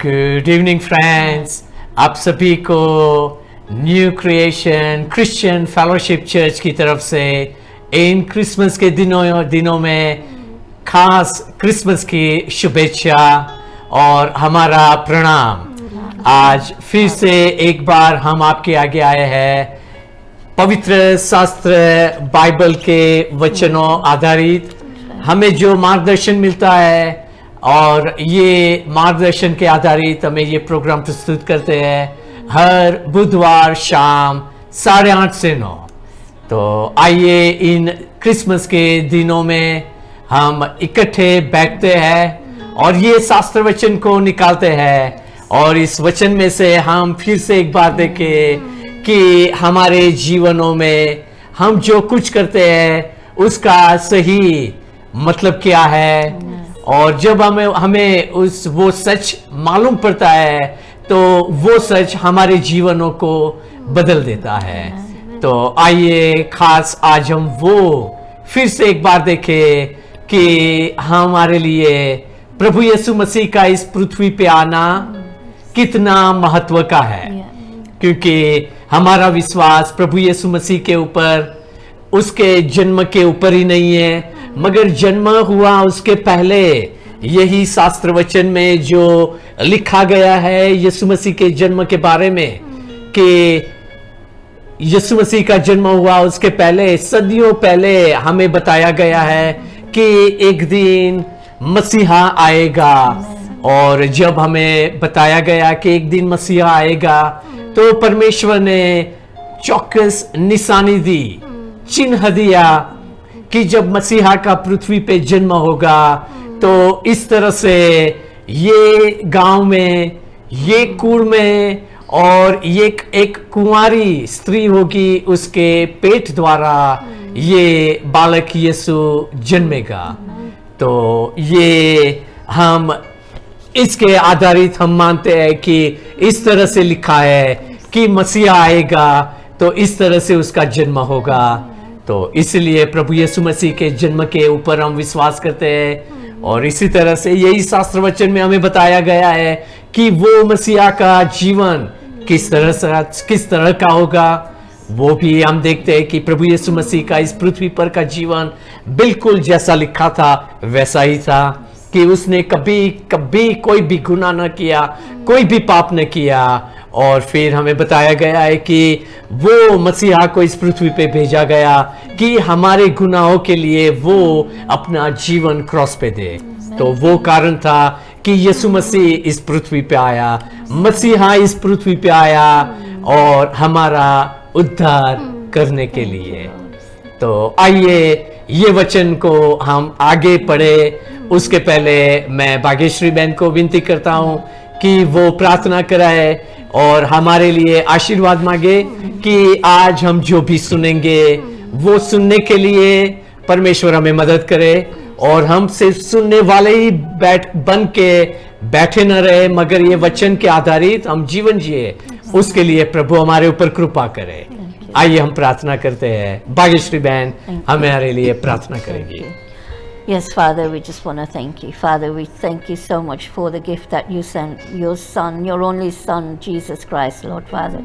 Good evening friends, आप सभी को new creation Christian fellowship church की तरफ से इन क्रिसमस के दिनों में खास क्रिसमस की शुभेच्छा और हमारा प्रणाम। आज फिर से एक बार हम आपके आगे आए हैं पवित्र शास्त्र बाइबल के वचनों आधारित हमें जो मार्गदर्शन मिलता है, और ये मार्गदर्शन के आधारित हमें ये प्रोग्राम प्रस्तुत करते हैं हर बुधवार शाम 8:30 से 9। तो आइए इन क्रिसमस के दिनों में हम इकट्ठे बैठते हैं और ये शास्त्र वचन को निकालते हैं, और इस वचन में से हम फिर से एक बार देखें कि हमारे जीवनों में हम जो कुछ करते हैं उसका सही मतलब क्या है। और जब हमें वो सच मालूम पड़ता है तो वो सच हमारे जीवनों को बदल देता है। तो आइए खास आज हम वो फिर से एक बार देखें कि हमारे लिए प्रभु यीशु मसीह का इस पृथ्वी पे आना कितना महत्व का है, क्योंकि हमारा विश्वास प्रभु यीशु मसीह के ऊपर, उसके जन्म के ऊपर ही नहीं है, मगर जन्म हुआ उसके पहले यही शास्त्र वचन में जो लिखा गया है यीशु मसीह के जन्म के बारे में, कि यीशु मसीह का जन्म हुआ उसके पहले, सदियों पहले हमें बताया गया है कि एक दिन मसीहा आएगा। और जब हमें बताया गया कि एक दिन मसीहा आएगा तो परमेश्वर ने चौकस निशानी दी, चिन्ह दिया कि जब मसीहा का पृथ्वी पे जन्म होगा तो इस तरह से ये गांव में, ये कुल में, और ये एक कुंवारी स्त्री होगी, उसके पेट द्वारा ये बालक यीशु जन्मेगा। तो ये हम इसके आधारित हम मानते हैं कि इस तरह से लिखा है कि मसीहा आएगा तो इस तरह से उसका जन्म होगा। तो इसलिए प्रभु यीशु मसीह के जन्म के ऊपर हम विश्वास करते हैं, और इसी तरह से यही शास्त्र वचन में हमें बताया गया है कि वो मसीहा का जीवन किस तरह का होगा। वो भी हम देखते हैं कि प्रभु यीशु मसीह का इस पृथ्वी पर का जीवन बिल्कुल जैसा लिखा था वैसा ही था, कि उसने कभी कोई भी गुनाह न किया, कोई भी पाप न किया। और फिर हमें बताया गया है कि वो मसीहा को इस पृथ्वी पे भेजा गया कि हमारे गुनाहों के लिए वो अपना जीवन क्रॉस पे दे। तो वो कारण था कि यीशु मसीह इस पृथ्वी पे आया, मसीहा इस पृथ्वी पे आया और हमारा उद्धार करने के लिए। तो आइए ये वचन को हम आगे पढ़े। उसके पहले मैं भाग्यश्री बहन को विनती करता हूँ कि वो प्रार्थना कराए और हमारे लिए आशीर्वाद मांगे कि आज हम जो भी सुनेंगे वो सुनने के लिए परमेश्वर हमें मदद करे, और हम सिर्फ सुनने वाले ही बन के बैठे न रहे, मगर ये वचन के आधारित हम जीवन जिए, उसके लिए प्रभु हमारे ऊपर कृपा करे। आइए हम प्रार्थना करते हैं। भाग्यश्री बहन हमारे लिए प्रार्थना करेंगी। Yes, Father, we just want to thank you. Father, we thank you so much for the gift that you sent, your Son, your only Son, Jesus Christ, Lord Father.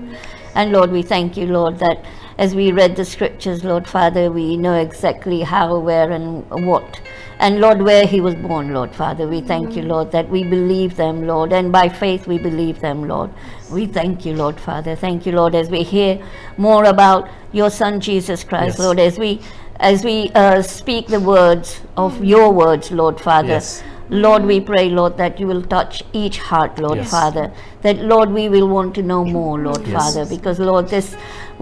And Lord, we thank you, Lord, that as we read the scriptures, Lord Father, we know exactly how, where, and what. And Lord, where he was born, Lord Father. We thank you, Lord, that we believe them, Lord, and by faith we believe them, Lord. We thank you, Lord Father. Thank you, Lord, as we hear more about your Son, Jesus Christ, yes. Lord, as we speak the words of your words, Lord Father. Yes. Lord, we pray, Lord, that you will touch each heart, Lord yes. Father. That, Lord, we will want to know more, Lord yes. Father. Because, Lord,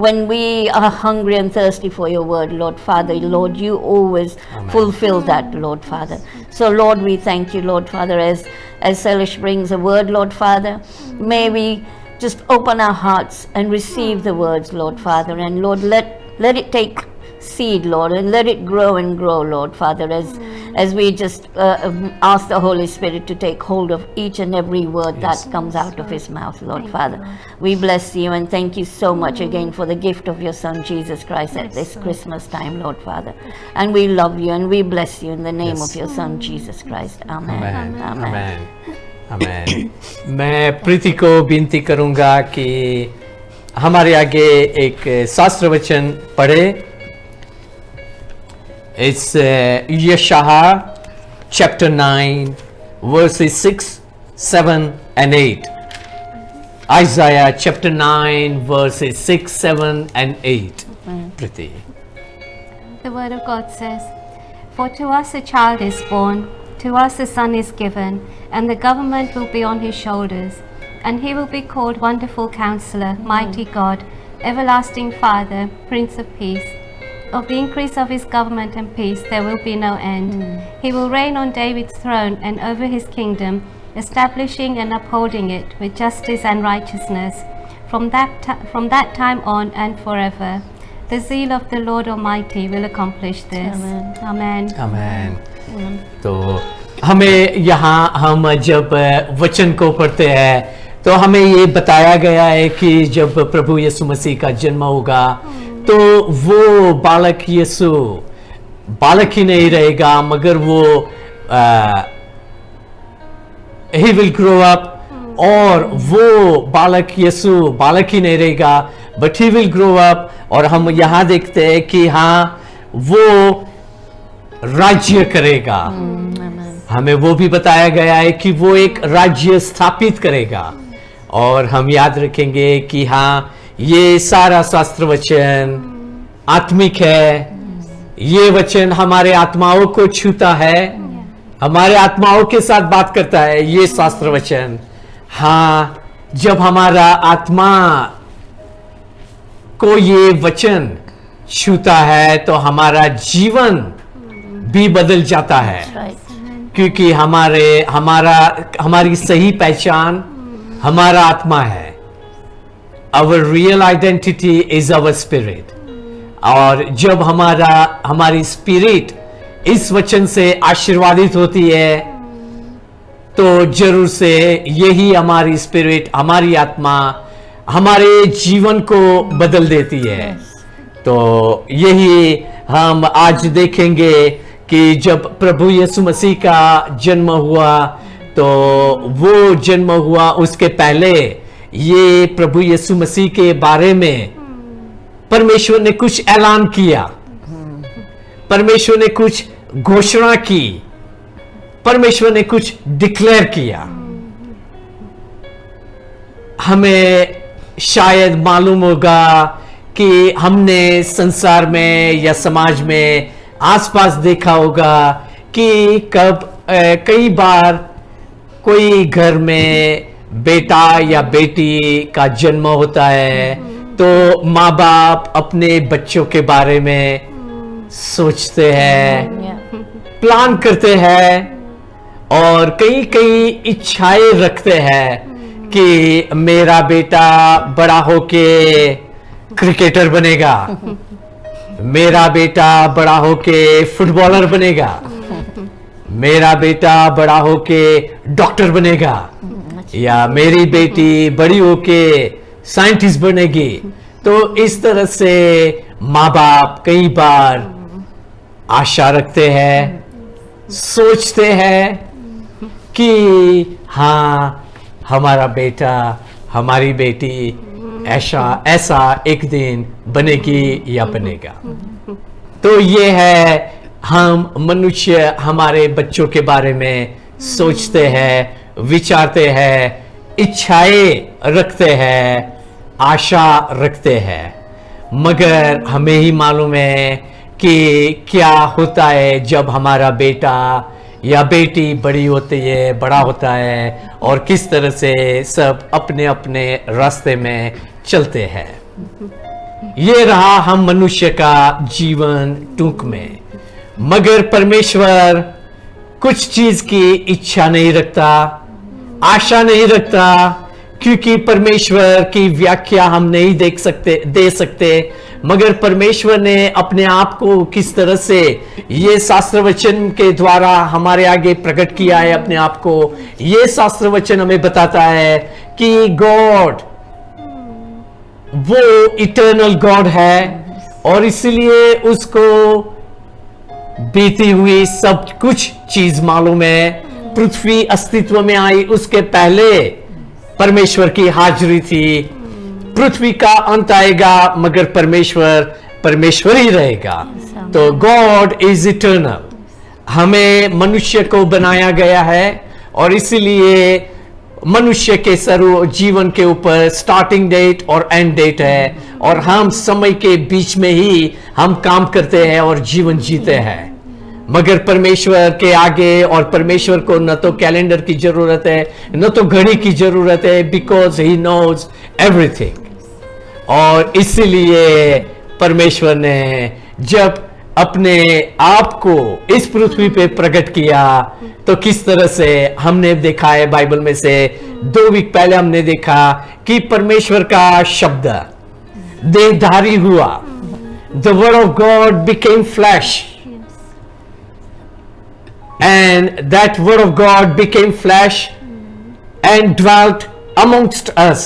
when we are hungry and thirsty for your word, Lord Father, Lord, you always Amen. Fulfill that, Lord Father. So, Lord, we thank you, Lord Father, as Selish brings a word, Lord Father. May we just open our hearts and receive the words, Lord Father. And, Lord, let it take seed, Lord, and let it grow and grow, Lord Father, as we just ask the Holy Spirit to take hold of each and every word yes. that comes out of his mouth, Lord Father. We bless you and thank you so much again for the gift of your Son Jesus Christ at this Christmas time, Lord Father. And we love you and we bless you in the name yes. of your Son Jesus Christ. Amen. Amen. Amen. Amen. आमेन। मैं प्रीति को विनती करूंगा कि हमारे आगे एक शास्त्र वचन पढ़े। इट्स यशाया chapter 9 verses 6, 7 and 8. Isaiah chapter 9 verses 6, 7 and 8. Priti. The word of God says, "For to us a child is born, to us a son is given, and the government will be on his shoulders, and he will be called Wonderful Counselor, Mighty God, Everlasting Father, Prince of Peace. Of the increase of his government and peace there will be no end. He will reign on David's throne and over his kingdom, establishing and upholding it with justice and righteousness from that time on and forever. The zeal of the Lord Almighty will accomplish this." Amen. आमेन। तो हमें यहाँ हम जब वचन को पढ़ते हैं तो हमें ये बताया गया है कि जब प्रभु यीशु मसीह का जन्म होगा तो वो बालक यीशु बालक ही नहीं रहेगा, मगर वो he will grow up, और वो बालक यीशु बालक ही नहीं रहेगा, but he will grow up। और हम यहाँ देखते हैं कि हाँ वो राज्य करेगा। हमें वो भी बताया गया है कि वो एक राज्य स्थापित करेगा। और हम याद रखेंगे कि हाँ ये सारा शास्त्र वचन आत्मिक है, ये वचन हमारे आत्माओं को छूता है, हमारे आत्माओं के साथ बात करता है ये शास्त्र वचन। हाँ, जब हमारा आत्मा को ये वचन छूता है तो हमारा जीवन भी बदल जाता है, क्योंकि हमारी सही पहचान हमारा आत्मा है। Our real identity is our spirit। और जब हमारी स्पिरिट इस वचन से आशीर्वादित होती है तो जरूर से यही हमारी स्पिरिट, हमारी आत्मा हमारे जीवन को बदल देती है। तो यही हम आज देखेंगे कि जब प्रभु यीशु मसीह का जन्म हुआ तो वो जन्म हुआ उसके पहले ये प्रभु यीशु मसीह के बारे में परमेश्वर ने कुछ ऐलान किया, परमेश्वर ने कुछ घोषणा की, परमेश्वर ने कुछ डिक्लेयर किया। हमें शायद मालूम होगा कि हमने संसार में या समाज में आसपास देखा होगा कि कई बार कोई घर में बेटा या बेटी का जन्म होता है तो माँ बाप अपने बच्चों के बारे में सोचते हैं, प्लान करते हैं और कई इच्छाएं रखते हैं कि मेरा बेटा बड़ा होके क्रिकेटर बनेगा, मेरा बेटा बड़ा होके फुटबॉलर बनेगा, मेरा बेटा बड़ा होके डॉक्टर बनेगा, या मेरी बेटी बड़ी होके साइंटिस्ट बनेगी। तो इस तरह से माँ बाप कई बार आशा रखते हैं, सोचते हैं कि हाँ हमारा बेटा हमारी बेटी ऐसा एक दिन बनेगी या बनेगा। तो ये है, हम मनुष्य हमारे बच्चों के बारे में सोचते हैं, विचारते हैं, इच्छाएं रखते हैं, आशा रखते हैं, मगर हमें ही मालूम है कि क्या होता है जब हमारा बेटा या बेटी बड़ी होती है, बड़ा होता है, और किस तरह से सब अपने अपने रास्ते में चलते हैं। ये रहा हम मनुष्य का जीवन टूक में, मगर परमेश्वर कुछ चीज की इच्छा नहीं रखता, आशा नहीं रखता, क्योंकि परमेश्वर की व्याख्या हम नहीं दे सकते, मगर परमेश्वर ने अपने आप को किस तरह से ये शास्त्र वचन के द्वारा हमारे आगे प्रकट किया है अपने आप को। ये शास्त्र वचन हमें बताता है कि गॉड वो इटर्नल गॉड है और इसलिए उसको बीती हुई सब कुछ चीज मालूम है, पृथ्वी अस्तित्व में आई उसके पहले परमेश्वर की हाजिरी थी। पृथ्वी का अंत आएगा मगर परमेश्वर ही रहेगा। तो गॉड इज इटर्नल। हमें मनुष्य को बनाया गया है और इसीलिए मनुष्य के सर्व जीवन के ऊपर स्टार्टिंग डेट और एंड डेट है, और हम समय के बीच में ही हम काम करते हैं और जीवन जीते हैं। मगर परमेश्वर के आगे, और परमेश्वर को न तो कैलेंडर की जरूरत है न तो घड़ी की जरूरत है, बिकॉज ही नोज एवरीथिंग। और इसीलिए परमेश्वर ने जब अपने आप को इस पृथ्वी पे प्रकट किया तो किस तरह से हमने देखा है बाइबल में से 2 वीक पहले हमने देखा कि परमेश्वर का शब्द देहधारी हुआ। The word of God became flash, and that word of God became flesh and dwelt amongst us।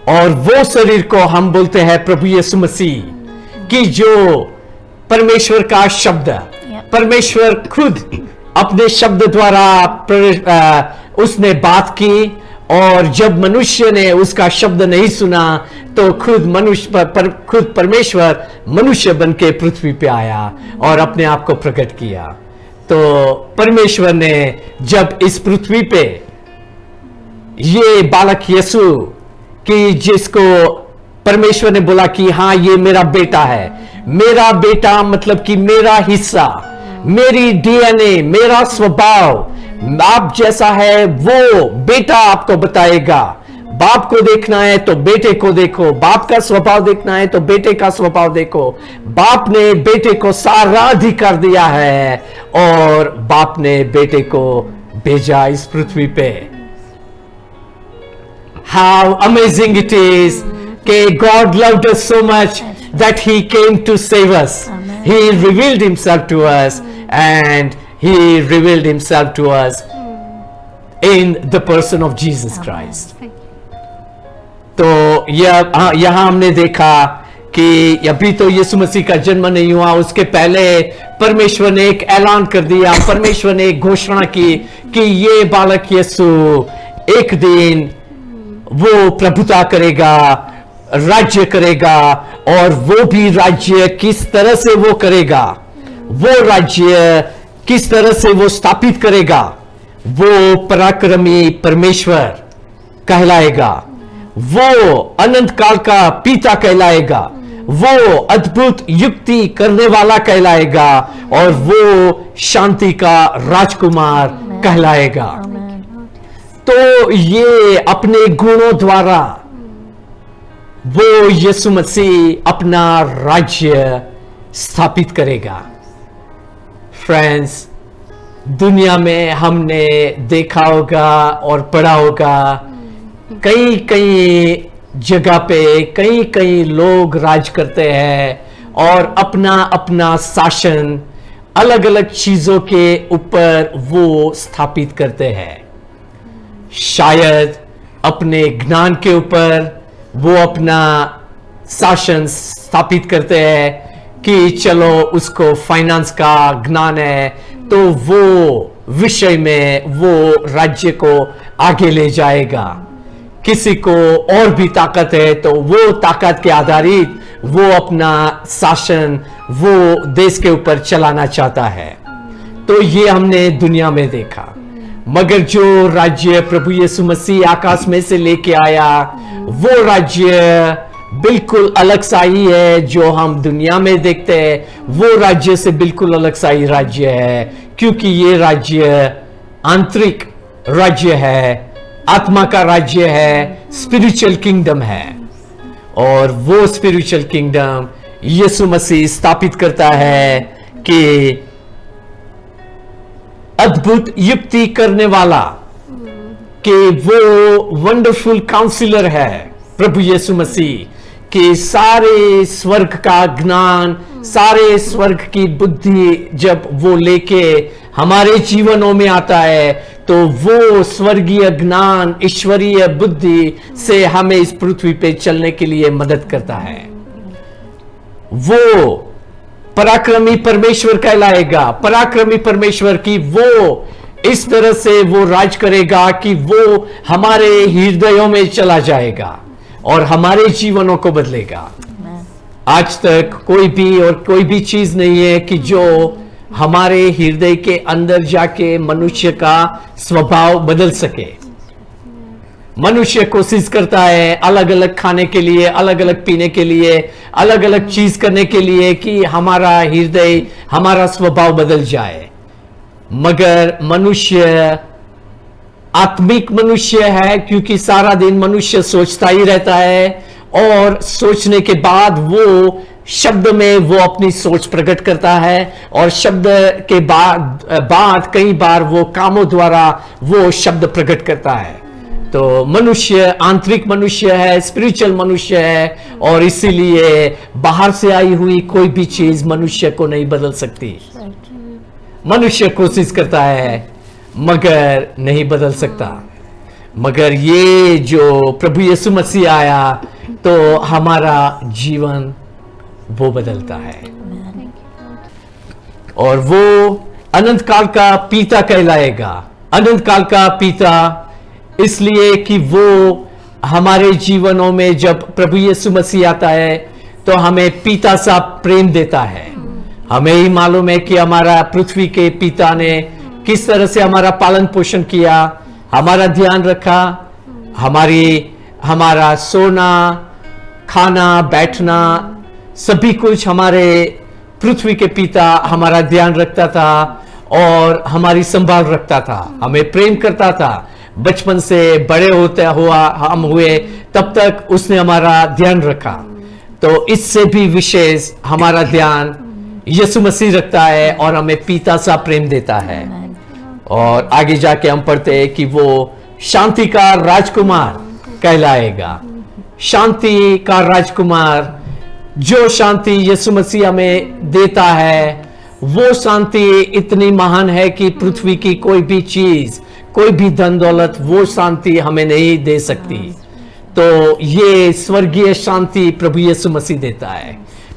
और वो शरीर को हम बोलते हैं प्रभु यीशु मसीह, कि जो परमेश्वर का शब्द, परमेश्वर खुद अपने शब्द द्वारा उसने बात की, और जब मनुष्य ने उसका शब्द नहीं सुना तो खुद परमेश्वर मनुष्य बन के पृथ्वी पे आया और अपने आप को प्रकट किया। तो परमेश्वर ने जब इस पृथ्वी पे ये बालक यीशु, कि जिसको परमेश्वर ने बोला कि हाँ ये मेरा बेटा है, मेरा बेटा मतलब कि मेरा हिस्सा, मेरी डीएनए, मेरा स्वभाव आप जैसा है वो बेटा आपको बताएगा। बाप को देखना है तो बेटे को देखो, बाप का स्वभाव देखना है तो बेटे का स्वभाव देखो। बाप ने बेटे को सारा अधिकार दिया है और बाप ने बेटे को भेजा इस पृथ्वी पे। How amazing it is that God loved us so much that He came to save us. He revealed Himself to us, and He revealed Himself to us in the person of Jesus Christ. तो यहाँ हमने देखा कि अभी तो यीशु मसीह का जन्म नहीं हुआ, उसके पहले परमेश्वर ने एक ऐलान कर दिया, परमेश्वर ने एक घोषणा की कि ये बालक यीशु एक दिन वो प्रभुता करेगा, राज्य करेगा, और वो भी राज्य किस तरह से वो करेगा, वो राज्य किस तरह से वो स्थापित करेगा। वो पराक्रमी परमेश्वर कहलाएगा, वो अनंत काल का पिता कहलाएगा, वो अद्भुत युक्ति करने वाला कहलाएगा, और वो शांति का राजकुमार कहलाएगा। तो ये अपने गुणों द्वारा वो यीशु मसीह अपना राज्य स्थापित करेगा। फ्रेंड्स, दुनिया में हमने देखा होगा और पढ़ा होगा, कई कई जगह पे कई कई लोग राज करते हैं और अपना अपना शासन अलग अलग चीजों के ऊपर वो स्थापित करते हैं। शायद अपने ज्ञान के ऊपर वो अपना शासन स्थापित करते हैं कि चलो उसको फाइनेंस का ज्ञान है तो वो विषय में वो राज्य को आगे ले जाएगा। किसी को और भी ताकत है तो वो ताकत के आधारित वो अपना शासन वो देश के ऊपर चलाना चाहता है। तो ये हमने दुनिया में देखा। मगर जो राज्य प्रभु यीशु मसीह आकाश में से लेके आया वो राज्य बिल्कुल अलग सा ही है। जो हम दुनिया में देखते हैं वो राज्य से बिल्कुल अलग सा ही राज्य है, क्योंकि ये राज्य आंतरिक राज्य है, आत्मा का राज्य है, स्पिरिचुअल किंगडम है। और वो स्पिरिचुअल किंगडम यीशु मसीह स्थापित करता है कि अद्भुत युक्ति करने वाला, कि वो वंडरफुल काउंसिलर है प्रभु यीशु मसीह, कि सारे स्वर्ग का ज्ञान, सारे स्वर्ग की बुद्धि जब वो लेके हमारे जीवनों में आता है तो वो स्वर्गीय ज्ञान, ईश्वरीय बुद्धि से हमें इस पृथ्वी पे चलने के लिए मदद करता है। वो पराक्रमी परमेश्वर कहलाएगा। पराक्रमी परमेश्वर की वो इस तरह से वो राज करेगा कि वो हमारे हृदयों में चला जाएगा और हमारे जीवनों को बदलेगा। आज तक कोई भी चीज नहीं है कि जो हमारे हृदय के अंदर जाके मनुष्य का स्वभाव बदल सके। मनुष्य कोशिश करता है अलग अलग खाने के लिए, अलग अलग पीने के लिए, अलग अलग चीज करने के लिए कि हमारा हृदय, हमारा स्वभाव बदल जाए। मगर मनुष्य आत्मिक मनुष्य है, क्योंकि सारा दिन मनुष्य सोचता ही रहता है और सोचने के बाद वो शब्द में वो अपनी सोच प्रकट करता है और शब्द के बाद कई बार वो कामों द्वारा वो शब्द प्रकट करता है। तो मनुष्य आंतरिक मनुष्य है, स्पिरिचुअल मनुष्य है, और इसीलिए बाहर से आई हुई कोई भी चीज मनुष्य को नहीं बदल सकती। मनुष्य कोशिश करता है मगर नहीं बदल सकता। मगर ये जो प्रभु यीशु मसीह आया तो हमारा जीवन वो बदलता है और वो अनंत काल का पिता कहलाएगा। अनंत काल का पिता इसलिए कि वो हमारे जीवनों में जब प्रभु यीशु मसीह आता है तो हमें पिता सा प्रेम देता है। हमें ही मालूम है कि हमारा पृथ्वी के पिता ने किस तरह से हमारा पालन पोषण किया, हमारा ध्यान रखा, हमारा सोना, खाना, बैठना, सभी कुछ हमारे पृथ्वी के पिता हमारा ध्यान रखता था और हमारी संभाल रखता था, हमें प्रेम करता था। बचपन से बड़े होते हुआ हम हुए तब तक उसने हमारा ध्यान रखा। तो इससे भी विशेष हमारा ध्यान यीशु मसीह रखता है और हमें पिता सा प्रेम देता है। और आगे जाके हम पढ़ते हैं कि वो शांति का राजकुमार कहलाएगा। शांति का राजकुमार, जो शांति यीशु मसीह हमें देता है वो शांति इतनी महान है कि पृथ्वी की कोई भी चीज, कोई भी धन दौलत वो शांति हमें नहीं दे सकती। तो ये स्वर्गीय शांति प्रभु यीशु मसीह देता है।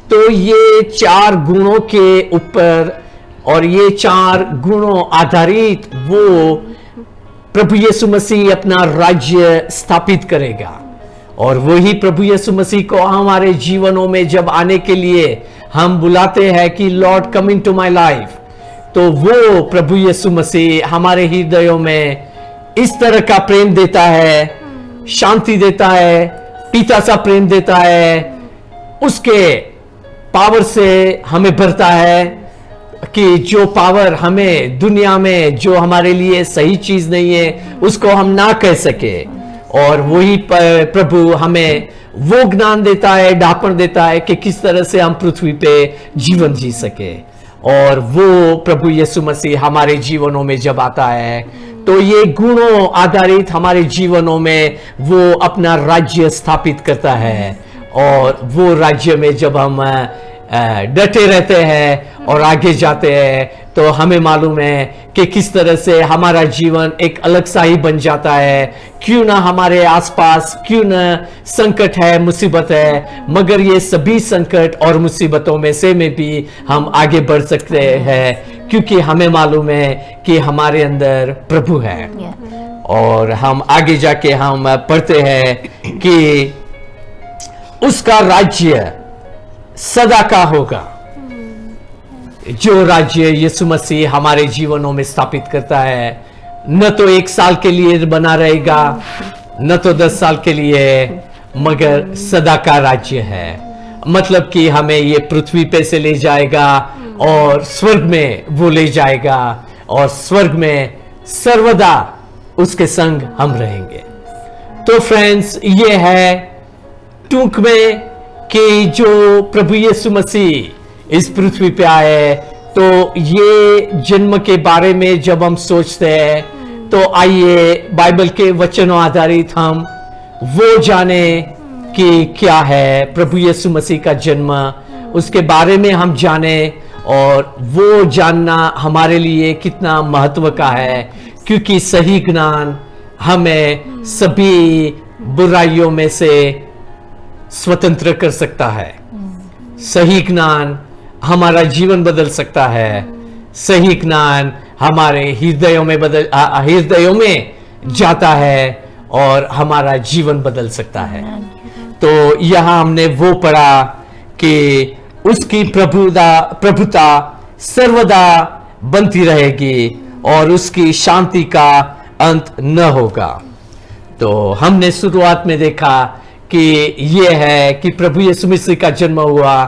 तो ये 4 गुणों के ऊपर और ये 4 गुणों आधारित वो प्रभु यीशु मसीह अपना राज्य स्थापित करेगा। और वही प्रभु यीशु मसीह को हमारे जीवनों में जब आने के लिए हम बुलाते हैं कि Lord come into my life, तो वो प्रभु यीशु मसीह हमारे हृदयों में इस तरह का प्रेम देता है, शांति देता है, पिता सा प्रेम देता है, उसके पावर से हमें भरता है कि जो पावर हमें दुनिया में जो हमारे लिए सही चीज नहीं है उसको हम ना कह सके। और वही प्रभु हमें वो ज्ञान देता है, ढापण देता है कि किस तरह से हम पृथ्वी पे जीवन जी सके। और वो प्रभु यीशु मसीह हमारे जीवनों में जब आता है तो ये गुणों आधारित हमारे जीवनों में वो अपना राज्य स्थापित करता है। और वो राज्य में जब हम डटे रहते हैं और आगे जाते हैं तो हमें मालूम है कि किस तरह से हमारा जीवन एक अलग सा ही बन जाता है। क्यों ना हमारे आसपास क्यों ना संकट है, मुसीबत है, मगर ये सभी संकट और मुसीबतों में से में भी हम आगे बढ़ सकते हैं क्योंकि हमें मालूम है कि हमारे अंदर प्रभु है। और हम आगे जाके हम पढ़ते हैं कि उसका राज्य सदा का होगा। जो राज्य यीशु मसीह हमारे जीवनों में स्थापित करता है न तो 1 साल के लिए बना रहेगा, न तो 10 साल के लिए, मगर सदा का राज्य है। मतलब कि हमें ये पृथ्वी पे से ले जाएगा और स्वर्ग में वो ले जाएगा और स्वर्ग में सर्वदा उसके संग हम रहेंगे। तो फ्रेंड्स, ये है टूंक में कि जो प्रभु यीशु मसीह इस पृथ्वी पे आए, तो ये जन्म के बारे में जब हम सोचते हैं तो आइए बाइबल के वचनों आधारित हम वो जाने कि क्या है प्रभु यीशु मसीह का जन्म, उसके बारे में हम जाने और वो जानना हमारे लिए कितना महत्व का है। क्योंकि सही ज्ञान हमें सभी बुराइयों में से स्वतंत्र कर सकता है। सही ज्ञान हमारा जीवन बदल सकता है। सही ज्ञान हमारे हृदयों में जाता है और हमारा जीवन बदल सकता है। तो यहाँ हमने वो पढ़ा कि उसकी प्रभुता सर्वदा बनती रहेगी और उसकी शांति का अंत न होगा। तो हमने शुरुआत में देखा कि ये है कि प्रभु यीशु मसीह का जन्म हुआ,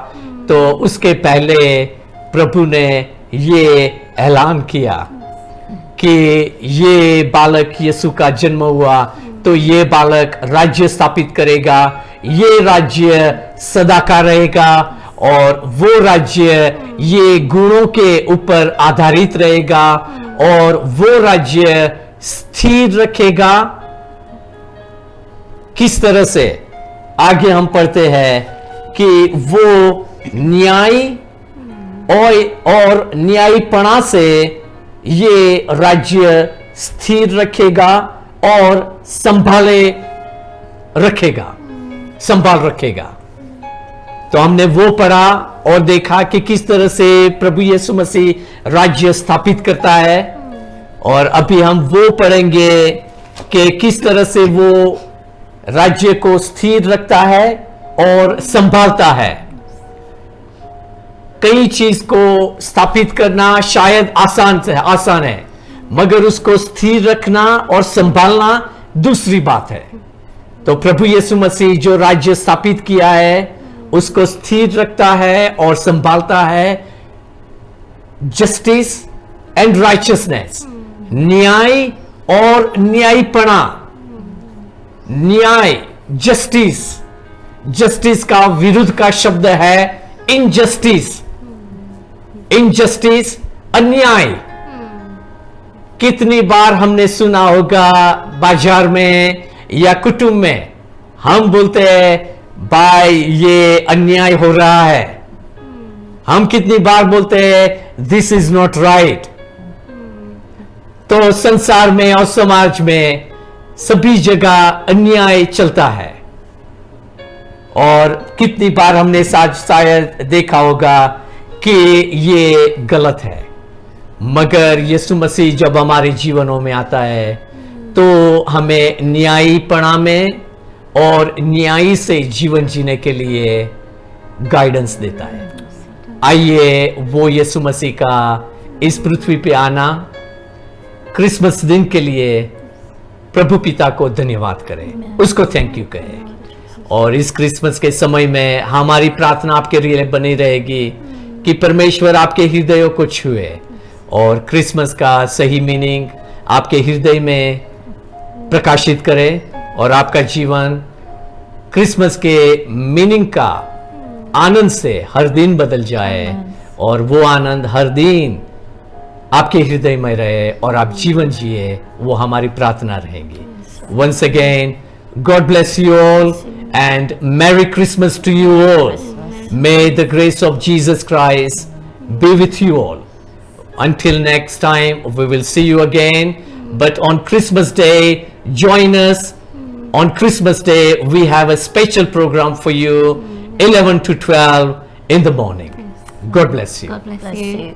तो उसके पहले प्रभु ने ये ऐलान किया कि ये बालक यीशु का जन्म हुआ तो ये बालक राज्य स्थापित करेगा, ये राज्य सदा का रहेगा और वो राज्य ये गुणों के ऊपर आधारित रहेगा और वो राज्य स्थिर रखेगा। किस तरह से? आगे हम पढ़ते हैं कि वो न्याय और न्यायपना से ये राज्य स्थिर रखेगा और संभाल रखेगा। तो हमने वो पढ़ा और देखा कि किस तरह से प्रभु यीशु मसीह राज्य स्थापित करता है, और अभी हम वो पढ़ेंगे कि किस तरह से वो राज्य को स्थिर रखता है और संभालता है। कई चीज को स्थापित करना शायद आसान है, मगर उसको स्थिर रखना और संभालना दूसरी बात है। तो प्रभु यीशु मसीह जो राज्य स्थापित किया है उसको स्थिर रखता है और संभालता है। जस्टिस एंड राइचियसनेस, न्याय और न्यायपना। न्याय, जस्टिस का विरुद्ध का शब्द है इनजस्टिस। अन्याय। कितनी बार हमने सुना होगा बाजार में या कुटुंब में, हम बोलते हैं भाई ये अन्याय हो रहा है। हम कितनी बार बोलते हैं दिस इज नॉट राइट। तो संसार में और समाज में सभी जगह अन्याय चलता है, और कितनी बार हमने शायद देखा होगा कि ये गलत है। मगर यीशु मसीह जब हमारे जीवनों में आता है तो हमें न्यायीपना में और न्याय से जीवन जीने के लिए गाइडेंस देता है। आइए वो यीशु मसीह का इस पृथ्वी पे आना क्रिसमस दिन के लिए प्रभु पिता को धन्यवाद करें, उसको थैंक यू कहें। और इस क्रिसमस के समय में हमारी प्रार्थना आपके लिए बनी रहेगी कि परमेश्वर आपके हृदयों को छुए और क्रिसमस का सही मीनिंग आपके हृदय में प्रकाशित करे और आपका जीवन क्रिसमस के मीनिंग का आनंद से हर दिन बदल जाए और वो आनंद हर दिन आपके हृदय में रहे और आप जीवन जिए, वो हमारी प्रार्थना रहेगी। Once again, God bless you all and Merry Christmas to you all. May the grace of Jesus Christ be with you all. Until next time, we will see you again. But on Christmas Day, join us. On Christmas Day, we have a special program for you, 11 to 12 in the morning. God bless you. God bless Bless you. you.